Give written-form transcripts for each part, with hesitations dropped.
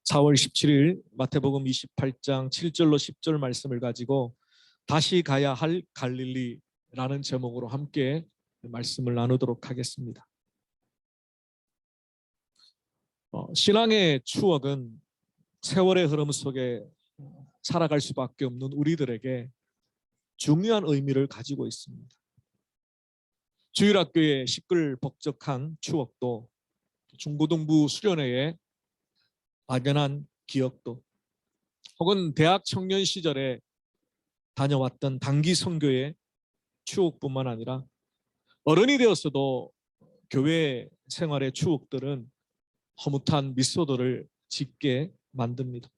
4월 17일 마태복음 28장 7절로 10절 말씀을 가지고 다시 가야 할 갈릴리라는 제목으로 함께 말씀을 나누도록 하겠습니다. 신앙의 추억은 세월의 흐름 속에 살아갈 수밖에 없는 우리들에게 중요한 의미를 가지고 있습니다. 주일학교의 시끌벅적한 추억도, 중고등부 수련회에 막연한 기억도, 혹은 대학 청년 시절에 다녀왔던 단기 선교의 추억뿐만 아니라 어른이 되었어도 교회 생활의 추억들은 허무한 미소들을 짓게 만듭니다.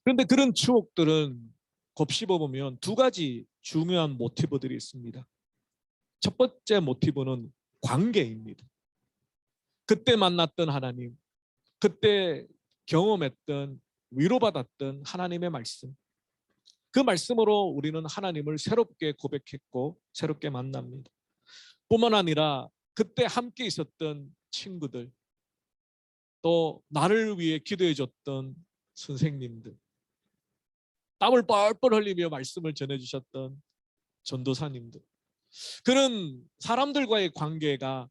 그런데 그런 추억들은 곱씹어보면 두 가지 중요한 모티브들이 있습니다. 첫 번째 모티브는 관계입니다. 그때 만났던 하나님, 그때 경험했던, 위로받았던 하나님의 말씀, 그 말씀으로 우리는 하나님을 새롭게 고백했고 새롭게 만납니다. 뿐만 아니라 그때 함께 있었던 친구들, 또 나를 위해 기도해 줬던 선생님들, 땀을 뻘뻘 흘리며 말씀을 전해주셨던 전도사님들, 그런 사람들과의 관계가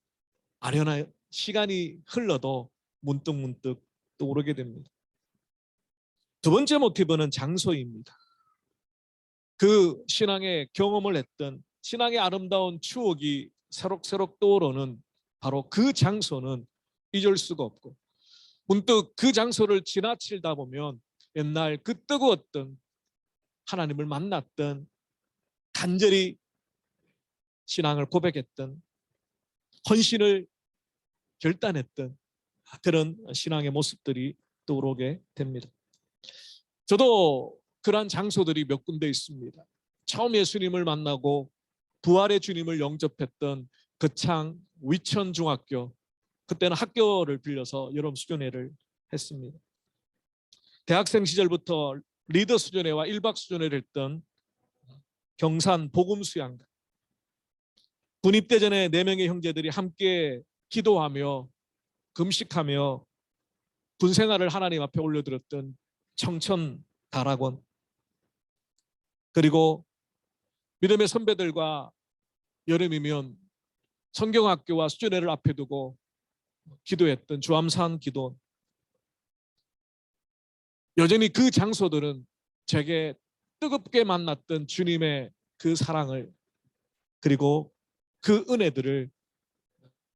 아련한 시간이 흘러도 문득문득 떠오르게 됩니다. 두 번째 모티브는 장소입니다. 그 신앙의 경험을 했던, 신앙의 아름다운 추억이 새록새록 떠오르는 바로 그 장소는 잊을 수가 없고, 문득 그 장소를 지나치다 보면 옛날 그 뜨거웠던, 하나님을 만났던, 간절히 신앙을 고백했던, 헌신을 결단했던 그런 신앙의 모습들이 떠오르게 됩니다. 저도 그러한 장소들이 몇 군데 있습니다. 처음 예수님을 만나고 부활의 주님을 영접했던 거창 위천중학교, 그때는 학교를 빌려서 여름 수련회를 했습니다. 대학생 시절부터 리더 수련회와 1박 수련회를 했던 경산 복음수양관, 군입대 전에 4명의 형제들이 함께 기도하며 금식하며 군생활을 하나님 앞에 올려드렸던 청천다락원, 그리고 믿음의 선배들과 여름이면 성경학교와 수련회를 앞에 두고 기도했던 주암산 기도원, 여전히 그 장소들은 제게 뜨겁게 만났던 주님의 그 사랑을, 그리고 그 은혜들을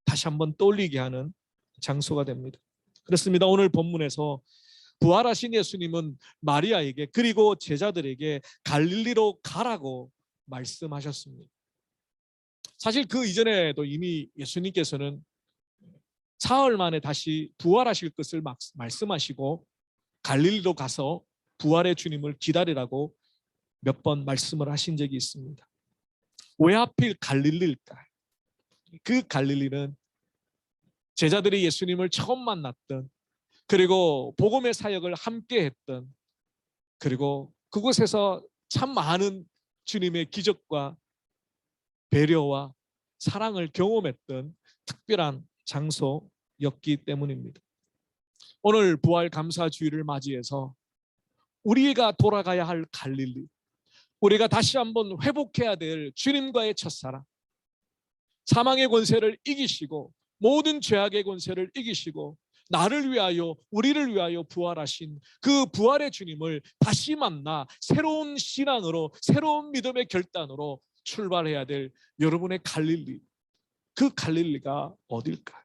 다시 한번 떠올리게 하는 장소가 됩니다. 그렇습니다. 오늘 본문에서 부활하신 예수님은 마리아에게, 그리고 제자들에게 갈릴리로 가라고 말씀하셨습니다. 사실 그 이전에도 이미 예수님께서는 사흘 만에 다시 부활하실 것을 말씀하시고 갈릴리로 가서 부활의 주님을 기다리라고 몇 번 말씀을 하신 적이 있습니다. 왜 하필 갈릴리일까? 그 갈릴리는 제자들이 예수님을 처음 만났던, 그리고 복음의 사역을 함께 했던, 그리고 그곳에서 참 많은 주님의 기적과 배려와 사랑을 경험했던 특별한 장소였기 때문입니다. 오늘 부활 감사 주일을 맞이해서 우리가 돌아가야 할 갈릴리, 우리가 다시 한번 회복해야 될 주님과의 첫사랑, 사망의 권세를 이기시고 모든 죄악의 권세를 이기시고 나를 위하여, 우리를 위하여 부활하신 그 부활의 주님을 다시 만나 새로운 신앙으로, 새로운 믿음의 결단으로 출발해야 될 여러분의 갈릴리, 그 갈릴리가 어딜까요?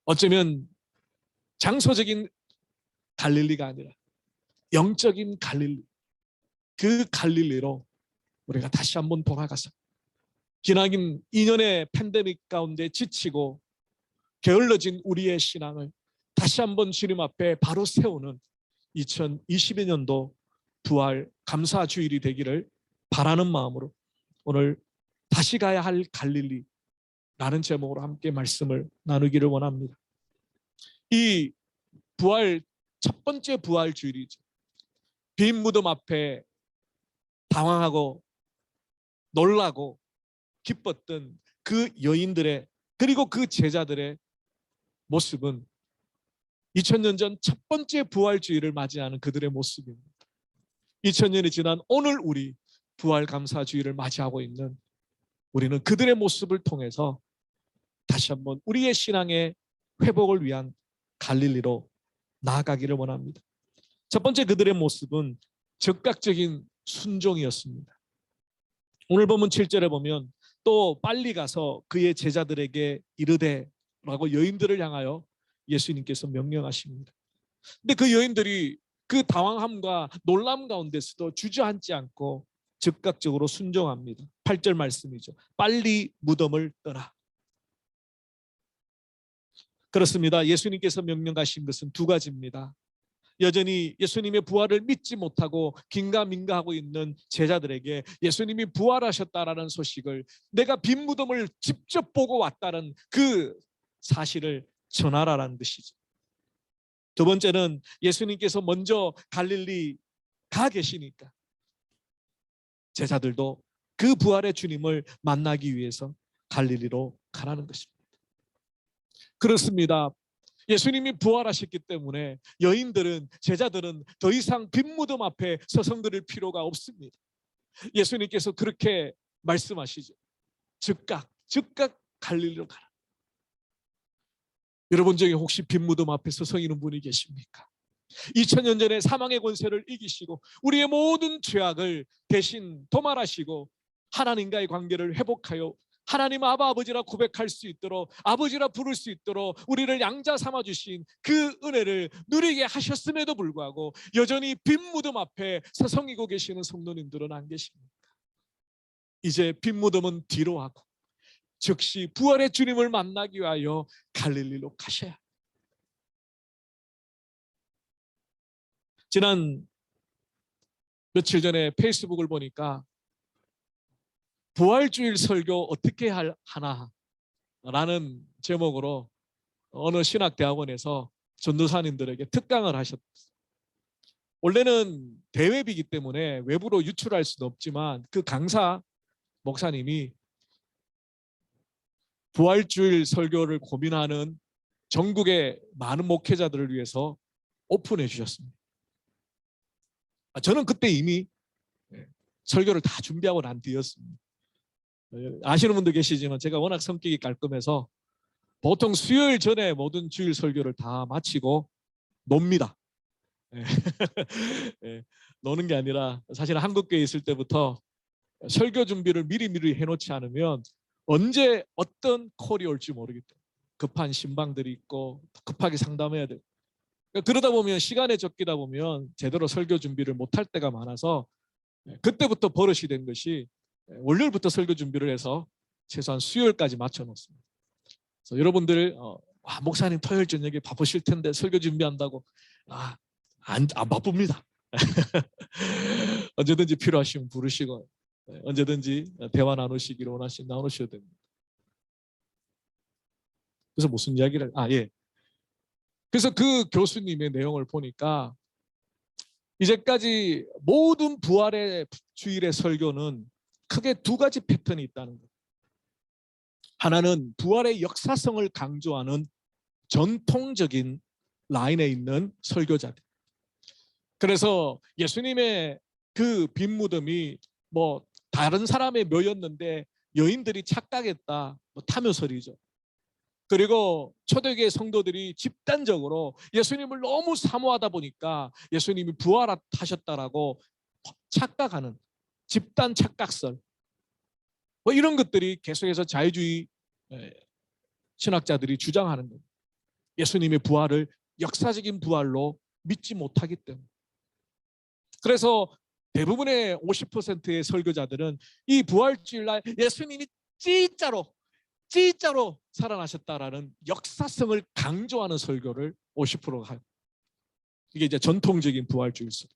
어쩌면 장소적인 갈릴리가 아니라 영적인 갈릴리, 그 갈릴리로 우리가 다시 한번 돌아가서 기나긴 2년의 팬데믹 가운데 지치고 게을러진 우리의 신앙을 다시 한번 주님 앞에 바로 세우는 2022년도 부활 감사 주일이 되기를 바라는 마음으로 오늘 다시 가야 할 갈릴리라는 제목으로 함께 말씀을 나누기를 원합니다. 이 부활, 첫 번째 부활 주일이죠. 빈 무덤 앞에 당황하고 놀라고 기뻤던 그 여인들의, 그리고 그 제자들의 모습은 2000년 전 첫 번째 부활주의를 맞이하는 그들의 모습입니다. 2000년이 지난 오늘 우리 부활 감사주의를 맞이하고 있는 우리는 그들의 모습을 통해서 다시 한번 우리의 신앙의 회복을 위한 갈릴리로 나아가기를 원합니다. 첫 번째 그들의 모습은 즉각적인 순종이었습니다. 오늘 본문 7절에 보면 또 빨리 가서 그의 제자들에게 이르되 라고 여인들을 향하여 예수님께서 명령하십니다. 근데 그 여인들이 그 당황함과 놀람 가운데서도 주저앉지 않고 즉각적으로 순종합니다. 8절 말씀이죠. 빨리 무덤을 떠나. 그렇습니다. 예수님께서 명령하신 것은 두 가지입니다. 여전히 예수님의 부활을 믿지 못하고 긴가민가하고 있는 제자들에게 예수님이 부활하셨다라는 소식을, 내가 빈 무덤을 직접 보고 왔다는 그 사실을 전하라는 뜻이죠. 두 번째는 예수님께서 먼저 갈릴리 가 계시니까 제자들도 그 부활의 주님을 만나기 위해서 갈릴리로 가라는 것입니다. 그렇습니다. 예수님이 부활하셨기 때문에 여인들은, 제자들은 더 이상 빈 무덤 앞에 서성거릴 필요가 없습니다. 예수님께서 그렇게 말씀하시죠. 즉각 갈릴리로 가라. 여러분 중에 혹시 빈 무덤 앞에 서성이는 분이 계십니까? 2000년 전에 사망의 권세를 이기시고 우리의 모든 죄악을 대신 도말하시고 하나님과의 관계를 회복하여 하나님 아버지라 고백할 수 있도록, 아버지라 부를 수 있도록 우리를 양자 삼아주신 그 은혜를 누리게 하셨음에도 불구하고 여전히 빈 무덤 앞에 서성이고 계시는 성도님들은 안 계십니까? 이제 빈 무덤은 뒤로 하고 즉시 부활의 주님을 만나기 위하여 갈릴리로 가셔야. 지난 며칠 전에 페이스북을 보니까 부활주일 설교 어떻게 하나 라는 제목으로 어느 신학대학원에서 전도사님들에게 특강을 하셨어요. 원래는 대회비이기 때문에 외부로 유출할 수는 없지만 그 강사 목사님이 부활주일 설교를 고민하는 전국의 많은 목회자들을 위해서 오픈해 주셨습니다. 저는 그때 이미 설교를 다 준비하고 난 뒤였습니다. 아시는 분도 계시지만 제가 워낙 성격이 깔끔해서 보통 수요일 전에 모든 주일 설교를 다 마치고 놉니다. 노는 게 아니라 사실 한국교회에 있을 때부터 설교 준비를 미리 해놓지 않으면 언제 어떤 콜이 올지 모르기 때문에 급한 신방들이 있고 급하게 상담해야 돼요. 그러다 보면 시간에 쫓기다 보면 제대로 설교 준비를 못할 때가 많아서 그때부터 버릇이 된 것이 월요일부터 설교 준비를 해서 최소한 수요일까지 맞춰놓습니다. 그래서 여러분들 목사님 토요일 저녁에 바쁘실 텐데 설교 준비한다고 안 바쁩니다. 언제든지 필요하시면 부르시고 언제든지 대화 나누시기를 원하시면 나누셔도 됩니다. 그래서 무슨 이야기를 그래서 그 교수님의 내용을 보니까 이제까지 모든 부활의 주일의 설교는 크게 두 가지 패턴이 있다는 거예요. 하나는 부활의 역사성을 강조하는 전통적인 라인에 있는 설교자들. 그래서 예수님의 그 빈 무덤이 뭐 다른 사람의 묘였는데 여인들이 착각했다, 탐욕설이죠. 그리고 초대교회 성도들이 집단적으로 예수님을 너무 사모하다 보니까 예수님이 부활하셨다라고 착각하는 집단 착각설, 이런 것들이 계속해서 자유주의 신학자들이 주장하는 겁니다. 예수님의 부활을 역사적인 부활로 믿지 못하기 때문에. 그래서 대부분의 50%의 설교자들은 이 부활주일날 예수님이 진짜로 살아나셨다라는 역사성을 강조하는 설교를 50%가 해요. 이게 이제 전통적인 부활주의 설교.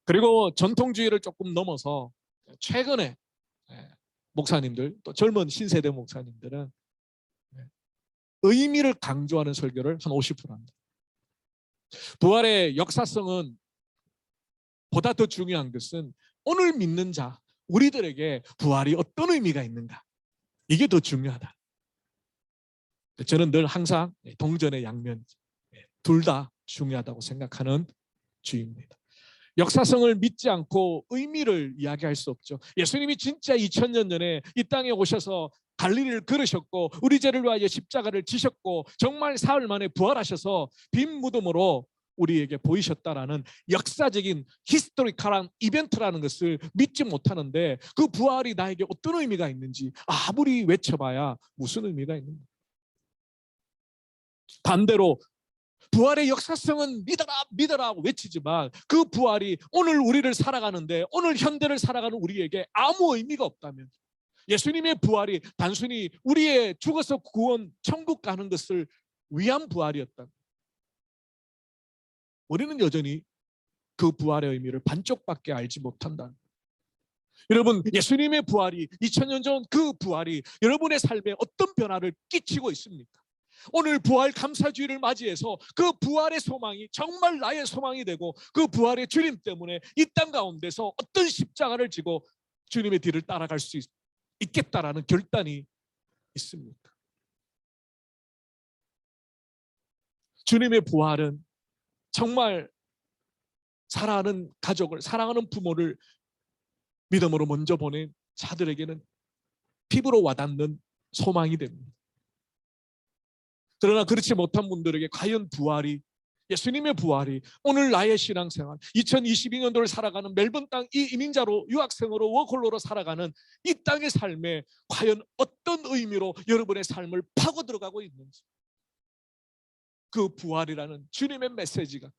그리고 전통주의를 조금 넘어서 최근에 목사님들, 또 젊은 신세대 목사님들은 의미를 강조하는 설교를 한 50% 합니다. 부활의 역사성은 보다 더 중요한 것은 오늘 믿는 자, 우리들에게 부활이 어떤 의미가 있는가, 이게 더 중요하다. 저는 늘 항상 동전의 양면이죠. 둘 다 중요하다고 생각하는 주입니다. 역사성을 믿지 않고 의미를 이야기할 수 없죠. 예수님이 진짜 2000년 전에 이 땅에 오셔서 갈릴리를 걸으셨고 우리 죄를 위하여 십자가를 지셨고 정말 사흘 만에 부활하셔서 빈 무덤으로 우리에게 보이셨다라는 역사적인 히스토리컬한 이벤트라는 것을 믿지 못하는데 그 부활이 나에게 어떤 의미가 있는지 아무리 외쳐봐야 무슨 의미가 있는지. 반대로 부활의 역사성은 믿어라 믿어라 외치지만 그 부활이 오늘 우리를 살아가는데 오늘 현대를 살아가는 우리에게 아무 의미가 없다면, 예수님의 부활이 단순히 우리의 죽어서 구원 천국 가는 것을 위한 부활이었다면 우리는 여전히 그 부활의 의미를 반쪽밖에 알지 못한다. 여러분, 예수님의 부활이 2000년 전 그 부활이 여러분의 삶에 어떤 변화를 끼치고 있습니까? 오늘 부활 감사주의를 맞이해서 그 부활의 소망이 정말 나의 소망이 되고 그 부활의 주님 때문에 이 땅 가운데서 어떤 십자가를 지고 주님의 뒤를 따라갈 수 있겠다라는 결단이 있습니까? 주님의 부활은 정말 사랑하는 가족을, 사랑하는 부모를 믿음으로 먼저 보낸 자들에게는 피부로 와닿는 소망이 됩니다. 그러나 그렇지 못한 분들에게 과연 부활이, 예수님의 부활이 오늘 나의 신앙생활 2022년도를 살아가는 멜번 땅 이 이민자로 유학생으로 워홀로로 살아가는 이 땅의 삶에 과연 어떤 의미로 여러분의 삶을 파고 들어가고 있는지, 그 부활이라는 주님의 메시지가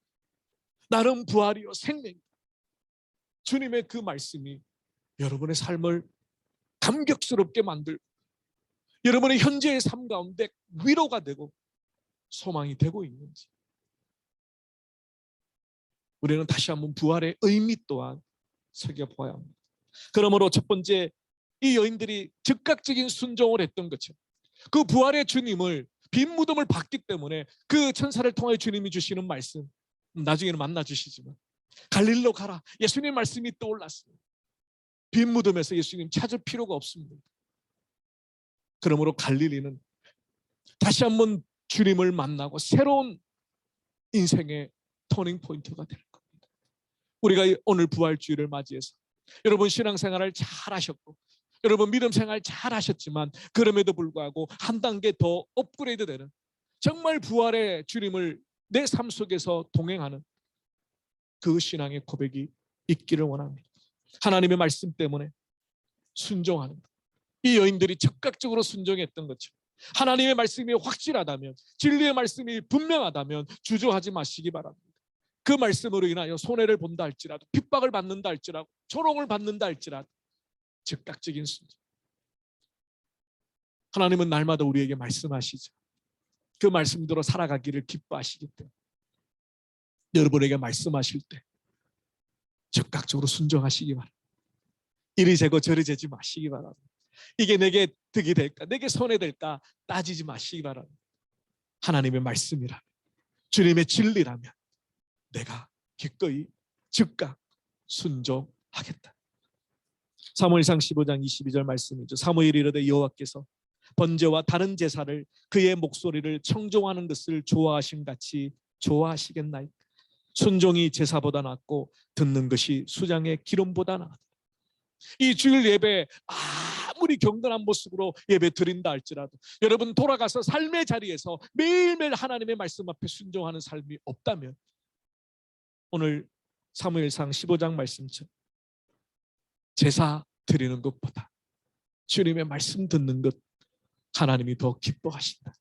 나는 부활이요 생명이다, 주님의 그 말씀이 여러분의 삶을 감격스럽게 만들고 여러분의 현재의 삶 가운데 위로가 되고 소망이 되고 있는지, 우리는 다시 한번 부활의 의미 또한 새겨보아야 합니다. 그러므로 첫 번째, 이 여인들이 즉각적인 순종을 했던 것처럼 그 부활의 주님을, 빈 무덤을 봤기 때문에 그 천사를 통해 주님이 주시는 말씀, 나중에는 만나 주시지만 갈릴리로 가라, 예수님의 말씀이 떠올랐습니다. 빈 무덤에서 예수님 찾을 필요가 없습니다. 그러므로 갈릴리는 다시 한번 주님을 만나고 새로운 인생의 터닝 포인트가 될 겁니다. 우리가 오늘 부활주의를 맞이해서 여러분 신앙생활을 잘 하셨고 여러분 믿음 생활 잘 하셨지만 그럼에도 불구하고 한 단계 더 업그레이드 되는 정말 부활의 주님을 내 삶 속에서 동행하는 그 신앙의 고백이 있기를 원합니다. 하나님의 말씀 때문에 순종하는 것, 이 여인들이 즉각적으로 순종했던 것처럼 하나님의 말씀이 확실하다면, 진리의 말씀이 분명하다면 주저하지 마시기 바랍니다. 그 말씀으로 인하여 손해를 본다 할지라도, 핍박을 받는다 할지라도, 조롱을 받는다 할지라도 즉각적인 순종. 하나님은 날마다 우리에게 말씀하시죠. 그 말씀대로 살아가기를 기뻐하시기 때문에 여러분에게 말씀하실 때 즉각적으로 순종하시기 바랍니다. 이리 재고 저리 재지 마시기 바랍니다. 이게 내게 득이 될까, 내게 손해될까 따지지 마시기 바랍니다. 하나님의 말씀이라면, 주님의 진리라면 내가 기꺼이 즉각 순종하겠다. 사무엘상 15장 22절 말씀이죠. 사무엘이 이르되 여호와께서 번제와 다른 제사를 그의 목소리를 청종하는 것을 좋아하신 같이 좋아하시겠나이까. 순종이 제사보다 낫고 듣는 것이 수장의 기름보다 나으다. 이 주일 예배 아무리 경건한 모습으로 예배 드린다 할지라도 여러분 돌아가서 삶의 자리에서 매일매일 하나님의 말씀 앞에 순종하는 삶이 없다면 오늘 사무엘상 15장 말씀처럼 제사 드리는 것보다 주님의 말씀 듣는 것 하나님이 더 기뻐하신다.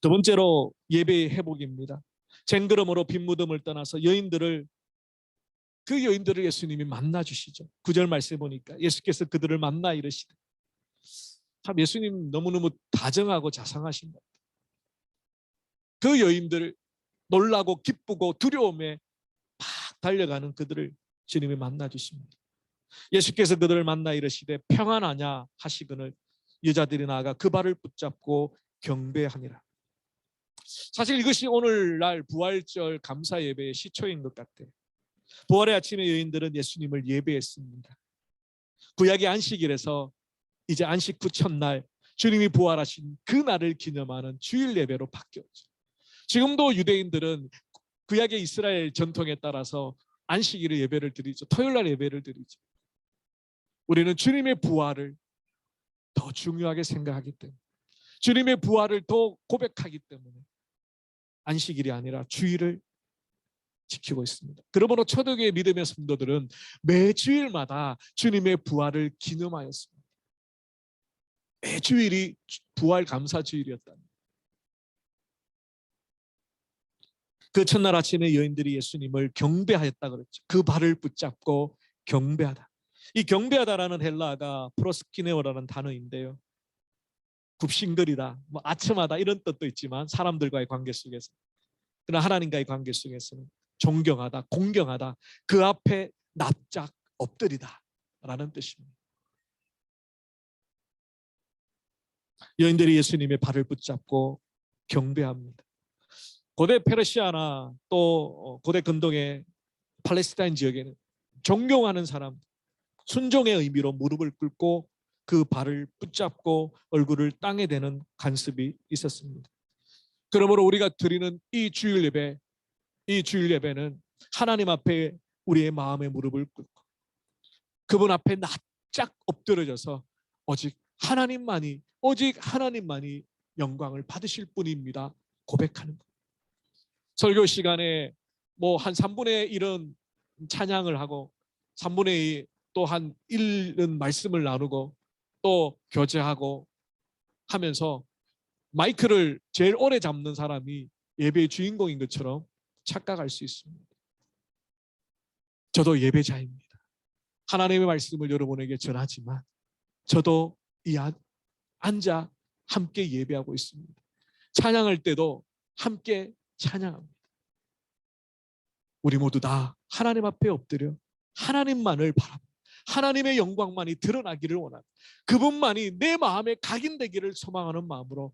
두 번째로 예배의 회복입니다. 쟁그러움으로 빈 무덤을 떠나서 그 여인들을 예수님이 만나 주시죠. 9절 말씀에 보니까 예수께서 그들을 만나 이르시되, 참 예수님 너무너무 다정하고 자상하신 것 같아요. 그 여인들을 놀라고 기쁘고 두려움에 막 달려가는 그들을 주님이 만나 주십니다. 예수께서 그들을 만나 이르시되 평안하냐 하시거늘 여자들이 나아가 그 발을 붙잡고 경배하니라. 사실 이것이 오늘날 부활절 감사 예배의 시초인 것 같아요. 부활의 아침에 여인들은 예수님을 예배했습니다. 구약의 안식일에서 이제 안식 후 첫날 주님이 부활하신 그 날을 기념하는 주일 예배로 바뀌었죠. 지금도 유대인들은 구약의 이스라엘 전통에 따라서 안식일에 예배를 드리죠. 토요일 날 예배를 드리죠. 우리는 주님의 부활을 더 중요하게 생각하기 때문에, 주님의 부활을 더 고백하기 때문에 안식일이 아니라 주일을 지키고 있습니다. 그러므로 초대교회 믿음의 성도들은 매 주일마다 주님의 부활을 기념하였습니다. 매 주일이 부활 감사 주일이었다. 그 첫날 아침에 여인들이 예수님을 경배하였다 그랬죠. 그 발을 붙잡고 경배하다. 이 경배하다라는 헬라어가 프로스키네오라는 단어인데요. 굽신거리다, 뭐 아첨하다 이런 뜻도 있지만 사람들과의 관계 속에서, 그러나 하나님과의 관계 속에서는 존경하다, 공경하다, 그 앞에 납작 엎드리다 라는 뜻입니다. 여인들이 예수님의 발을 붙잡고 경배합니다. 고대 페르시아나 또 고대 근동의 팔레스타인 지역에는 존경하는 사람, 순종의 의미로 무릎을 꿇고 그 발을 붙잡고 얼굴을 땅에 대는 관습이 있었습니다. 그러므로 우리가 드리는 이 주일 예배는 하나님 앞에 우리의 마음의 무릎을 꿇고 그분 앞에 납작 엎드려져서 오직 하나님만이 영광을 받으실 분입니다 고백하는 것. 설교 시간에 뭐 한 3분의 1은 찬양을 하고 3분의 2 또 한 1은 말씀을 나누고 또 교제하고 하면서 마이크를 제일 오래 잡는 사람이 예배의 주인공인 것처럼 착각할 수 있습니다. 저도 예배자입니다. 하나님의 말씀을 여러분에게 전하지만 저도 이 앉아 함께 예배하고 있습니다. 찬양할 때도 함께 찬양합니다. 우리 모두 다 하나님 앞에 엎드려 하나님만을 바라보고 하나님의 영광만이 드러나기를 원합니다. 그분만이 내 마음에 각인되기를 소망하는 마음으로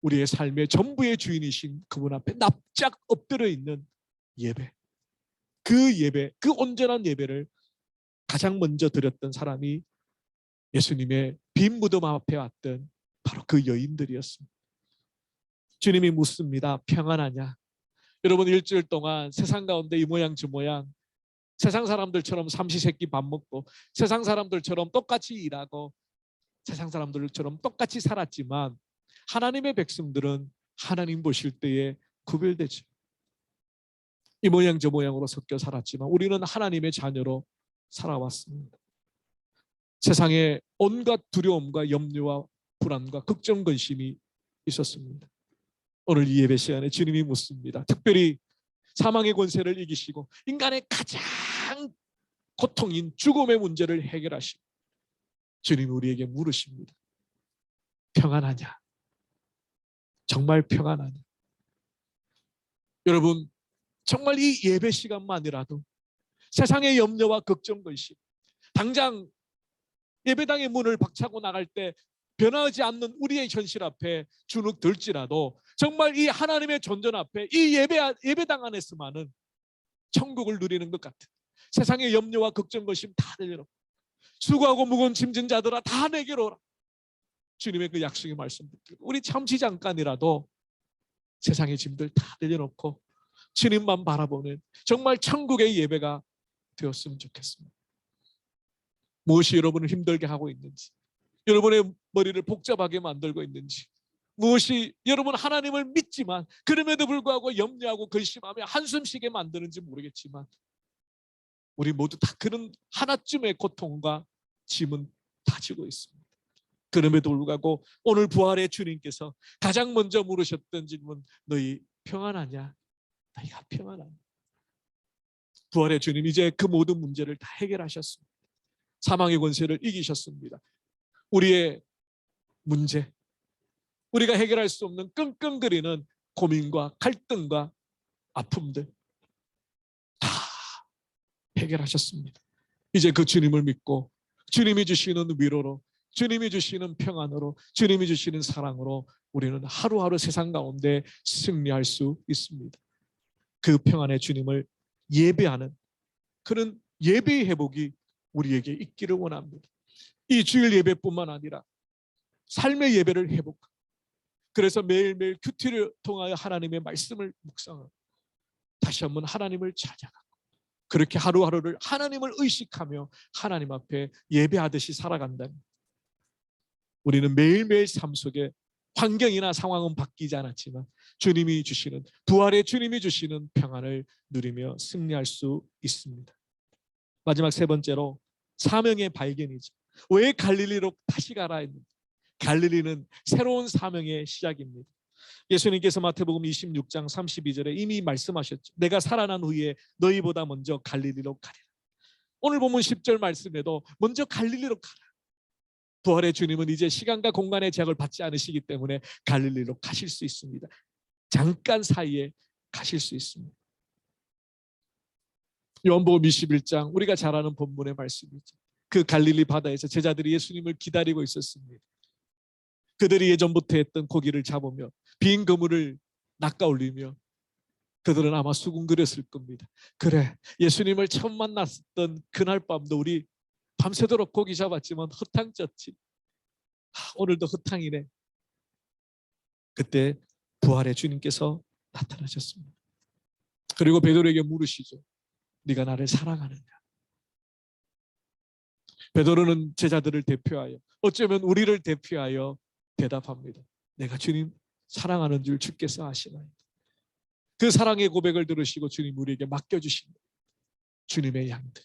우리의 삶의 전부의 주인이신 그분 앞에 납작 엎드려 있는 예배, 그 온전한 예배를 가장 먼저 드렸던 사람이 예수님의 빈 무덤 앞에 왔던 바로 그 여인들이었습니다. 주님이 묻습니다. 평안하냐? 여러분, 일주일 동안 세상 가운데 이 모양 저 모양 세상 사람들처럼 삼시세끼 밥 먹고 세상 사람들처럼 똑같이 일하고 세상 사람들처럼 똑같이 살았지만 하나님의 백성들은 하나님 보실 때에 구별되죠. 이 모양 저 모양으로 섞여 살았지만 우리는 하나님의 자녀로 살아왔습니다. 세상에 온갖 두려움과 염려와 불안과 걱정 근심이 있었습니다. 오늘 이 예배 시간에 주님이 묻습니다. 특별히 사망의 권세를 이기시고 인간의 가장 고통인 죽음의 문제를 해결하시고 주님이 우리에게 물으십니다. 평안하냐? 정말 평안하냐? 여러분, 정말 이 예배 시간만이라도 세상의 염려와 걱정 근심, 당장 예배당의 문을 박차고 나갈 때 변하지 않는 우리의 현실 앞에 주눅 들지라도 정말 이 하나님의 존전 앞에 이 예배당 안에서만은 천국을 누리는 것 같은, 세상의 염려와 걱정 근심 다 내려놓고 수고하고 무거운 짐진 자들아 다 내게로 오라. 주님의 그 약속의 말씀 붙들고 우리 잠시 잠깐이라도 세상의 짐들 다 내려놓고 주님만 바라보는 정말 천국의 예배가 되었으면 좋겠습니다. 무엇이 여러분을 힘들게 하고 있는지, 여러분의 머리를 복잡하게 만들고 있는지, 무엇이 여러분 하나님을 믿지만 그럼에도 불구하고 염려하고 근심하며 한숨 쉬게 만드는지 모르겠지만 우리 모두 다 그런 하나쯤의 고통과 짐은 가지고 있습니다. 그럼에도 불구하고 오늘 부활의 주님께서 가장 먼저 물으셨던 질문, 너희 평안하냐? 너희가 평안하냐? 부활의 주님 이제 그 모든 문제를 다 해결하셨습니다. 사망의 권세를 이기셨습니다. 우리의 문제, 우리가 해결할 수 없는 끙끙거리는 고민과 갈등과 아픔들 다 해결하셨습니다. 이제 그 주님을 믿고 주님이 주시는 위로로, 주님이 주시는 평안으로, 주님이 주시는 사랑으로 우리는 하루하루 세상 가운데 승리할 수 있습니다. 그 평안의 주님을 예배하는 그런 예배의 회복이 우리에게 있기를 원합니다. 이 주일 예배뿐만 아니라 삶의 예배를 회복하고 그래서 매일매일 큐티를 통하여 하나님의 말씀을 묵상하고 다시 한번 하나님을 찾아가고 그렇게 하루하루를 하나님을 의식하며 하나님 앞에 예배하듯이 살아간다면 우리는 매일매일 삶 속에 환경이나 상황은 바뀌지 않았지만 주님이 주시는 부활의 주님이 주시는 평안을 누리며 승리할 수 있습니다. 마지막 세 번째로 사명의 발견이죠. 왜 갈릴리로 다시 가라 했는지. 갈릴리는 새로운 사명의 시작입니다. 예수님께서 마태복음 26장 32절에 이미 말씀하셨죠. 내가 살아난 후에 너희보다 먼저 갈릴리로 가리라. 오늘 본문 10절 말씀에도 먼저 갈릴리로 가라. 부활의 주님은 이제 시간과 공간의 제약을 받지 않으시기 때문에 갈릴리로 가실 수 있습니다. 잠깐 사이에 가실 수 있습니다. 요한복음 21장 우리가 잘 아는 본문의 말씀이죠. 그 갈릴리 바다에서 제자들이 예수님을 기다리고 있었습니다. 그들이 예전부터 했던 고기를 잡으며 빈 그물을 낚아올리며 그들은 아마 수군거렸을 겁니다. 그래, 예수님을 처음 만났던 그날 밤도 우리 밤새도록 고기 잡았지만 허탕쪘지. 오늘도 허탕이네. 그때 부활의 주님께서 나타나셨습니다. 그리고 베드로에게 물으시죠. 네가 나를 사랑하느냐? 베드로는 제자들을 대표하여 어쩌면 우리를 대표하여 대답합니다. 내가 주님 사랑하는 줄 주께서 아시나이다. 그 사랑의 고백을 들으시고 주님 우리에게 맡겨주십니다. 주님의 양들,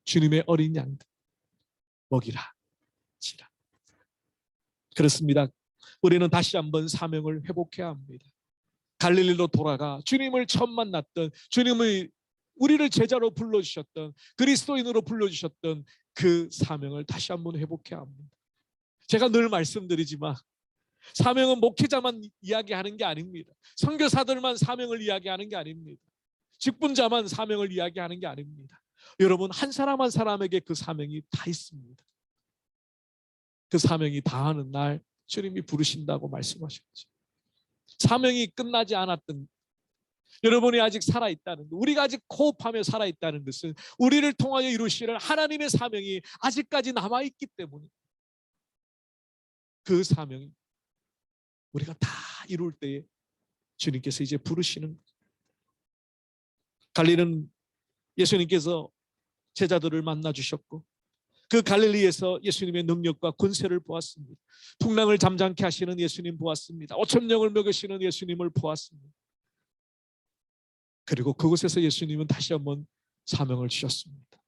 주님의 어린 양들 먹이라 지라. 그렇습니다. 우리는 다시 한번 사명을 회복해야 합니다. 갈릴리로 돌아가 주님을 처음 만났던 주님의 우리를 제자로 불러주셨던 그리스도인으로 불러주셨던 그 사명을 다시 한번 회복해야 합니다. 제가 늘 말씀드리지만 사명은 목회자만 이야기하는 게 아닙니다. 선교사들만 사명을 이야기하는 게 아닙니다. 직분자만 사명을 이야기하는 게 아닙니다. 여러분 한 사람 한 사람에게 그 사명이 다 있습니다. 그 사명이 다하는 날 주님이 부르신다고 말씀하셨죠. 사명이 끝나지 않았던 여러분이 아직 살아있다는 것, 우리가 아직 호흡하며 살아있다는 것은 우리를 통하여 이루시는 하나님의 사명이 아직까지 남아있기 때문에 그 사명이 우리가 다 이룰 때에 주님께서 이제 부르시는 갈릴리는 예수님께서 제자들을 만나 주셨고 그 갈릴리에서 예수님의 능력과 권세를 보았습니다. 풍랑을 잠잠케 하시는 예수님 보았습니다. 5천 명을 먹이시는 예수님을 보았습니다. 그리고 그곳에서 예수님은 다시 한번 사명을 주셨습니다.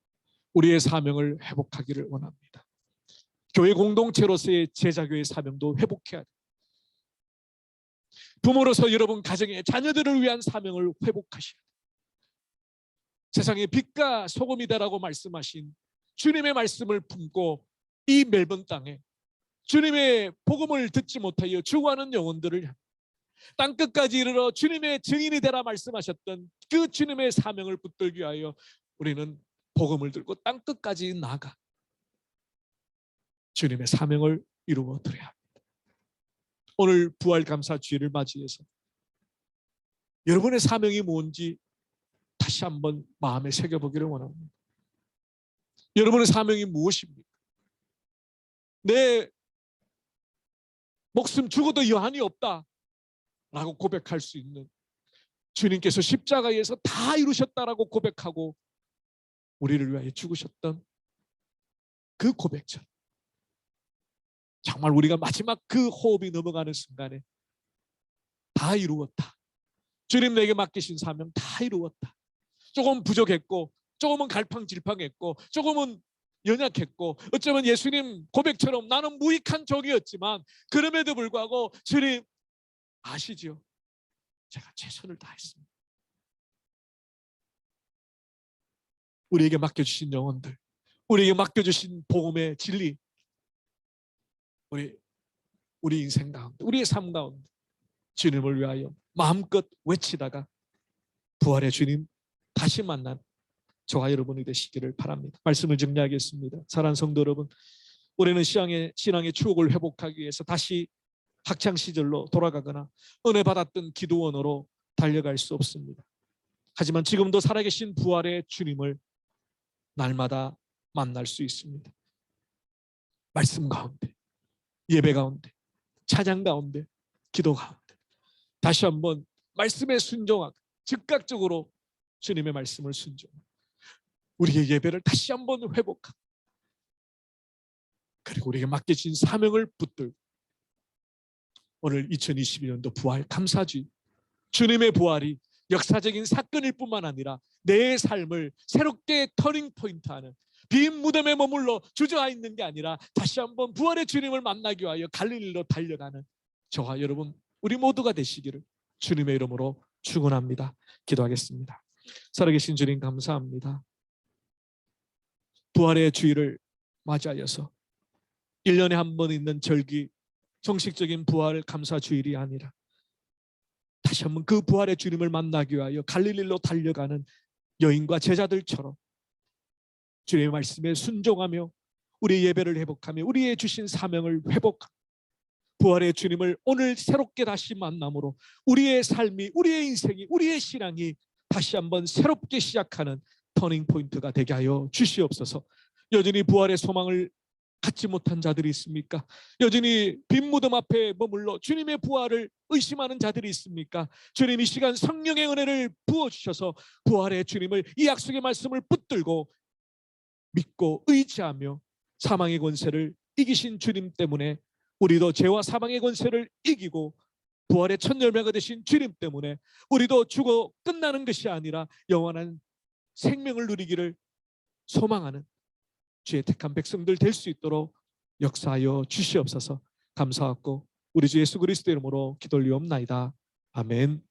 우리의 사명을 회복하기를 원합니다. 교회 공동체로서의 제자교회 사명도 회복해야 돼요. 부모로서 여러분 가정의 자녀들을 위한 사명을 회복하셔야 돼요. 세상의 빛과 소금이다라고 말씀하신 주님의 말씀을 품고 이 멜번 땅에 주님의 복음을 듣지 못하여 죽어가는 영혼들을 땅끝까지 이르러 주님의 증인이 되라 말씀하셨던 그 주님의 사명을 붙들기 위하여 우리는 복음을 들고 땅끝까지 나가 주님의 사명을 이루어 드려야 합니다. 오늘 부활감사 주일을 맞이해서 여러분의 사명이 뭔지 다시 한번 마음에 새겨보기를 원합니다. 여러분의 사명이 무엇입니까? 내 목숨 죽어도 여한이 없다 라고 고백할 수 있는 주님께서 십자가에서 다 이루셨다라고 고백하고 우리를 위하여 죽으셨던 그 고백처럼 정말 우리가 마지막 그 호흡이 넘어가는 순간에 다 이루었다. 주님 내게 맡기신 사명 다 이루었다. 조금 부족했고 조금은 갈팡질팡했고 조금은 연약했고 어쩌면 예수님 고백처럼 나는 무익한 종이었지만 그럼에도 불구하고 주님 아시죠? 제가 최선을 다했습니다. 우리에게 맡겨주신 영혼들, 우리에게 맡겨주신 복음의 진리, 우리 인생 가운데, 우리의 삶 가운데 주님을 위하여 마음껏 외치다가 부활의 주님 다시 만난 저와 여러분이 되시기를 바랍니다. 말씀을 정리하겠습니다. 사랑하는 성도 여러분, 우리는 신앙의 추억을 회복하기 위해서 다시 학창시절로 돌아가거나 은혜 받았던 기도원으로 달려갈 수 없습니다. 하지만 지금도 살아계신 부활의 주님을 날마다 만날 수 있습니다. 말씀 가운데, 예배 가운데, 찬양 가운데, 기도 가운데 다시 한번 말씀에 순종하고 즉각적으로 주님의 말씀을 순종하고 우리의 예배를 다시 한번 회복하고 그리고 우리에게 맡겨진 사명을 붙들고 오늘 2022년도 부활 감사주의 주님의 부활이 역사적인 사건일 뿐만 아니라 내 삶을 새롭게 터닝 포인트하는 빈 무덤에 머물러 주저앉아 있는 게 아니라 다시 한번 부활의 주님을 만나기 위하여 갈릴리로 달려가는 저와 여러분 우리 모두가 되시기를 주님의 이름으로 축원합니다. 기도하겠습니다. 살아계신 주님 감사합니다. 부활의 주일을 맞이하여서 1년에 한 번 있는 절기 정식적인 부활 감사 주일이 아니라 다시 한번 그 부활의 주님을 만나기 위하여 갈릴리로 달려가는 여인과 제자들처럼 주님의 말씀에 순종하며 우리의 예배를 회복하며 우리의 주신 사명을 회복하며 부활의 주님을 오늘 새롭게 다시 만남으로 우리의 삶이 우리의 인생이 우리의 신앙이 다시 한번 새롭게 시작하는 터닝 포인트가 되게 하여 주시옵소서. 여전히 부활의 소망을 갖지 못한 자들이 있습니까? 여전히 빈 무덤 앞에 머물러 주님의 부활을 의심하는 자들이 있습니까? 주님 이 시간 성령의 은혜를 부어주셔서 부활의 주님을 이 약속의 말씀을 붙들고 믿고 의지하며 사망의 권세를 이기신 주님 때문에 우리도 죄와 사망의 권세를 이기고 부활의 첫 열매가 되신 주님 때문에 우리도 죽어 끝나는 것이 아니라 영원한 생명을 누리기를 소망하는 주의 택한 백성들 될 수 있도록 역사하여 주시옵소서. 감사하고 우리 주 예수 그리스도 이름으로 기도 올리옵나이다. 아멘.